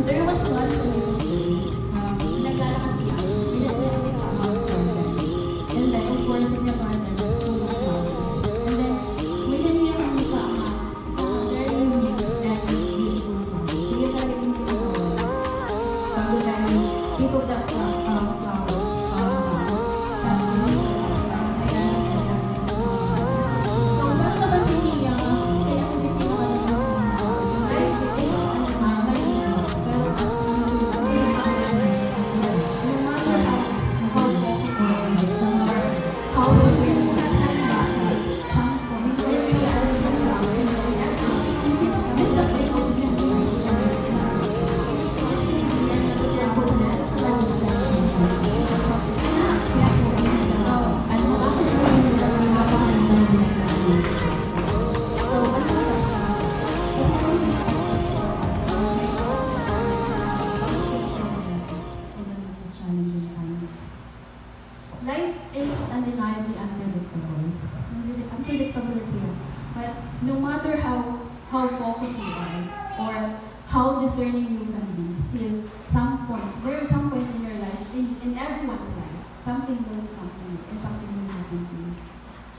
There was once a lady, naglalakad niya, pinaglalakad ang mga garden. And then, of course, in the garden, full of flowers. And then, may naniya kang nakaangat sa very unique and beautiful flowers. So, yun talaga yung tinatawag. From the very tip of the flower, life is undeniably unpredictable. Unpredictability here. But no matter how focused you are or how discerning you can be, still there are some points in your life, in everyone's life, something will come to you or something will happen to you.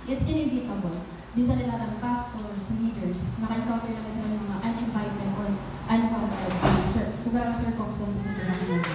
It's inevitable. Bisa nila ng pastors, leaders, naka-encounter naman ng mga uninvited or unwanted circumstances in their life.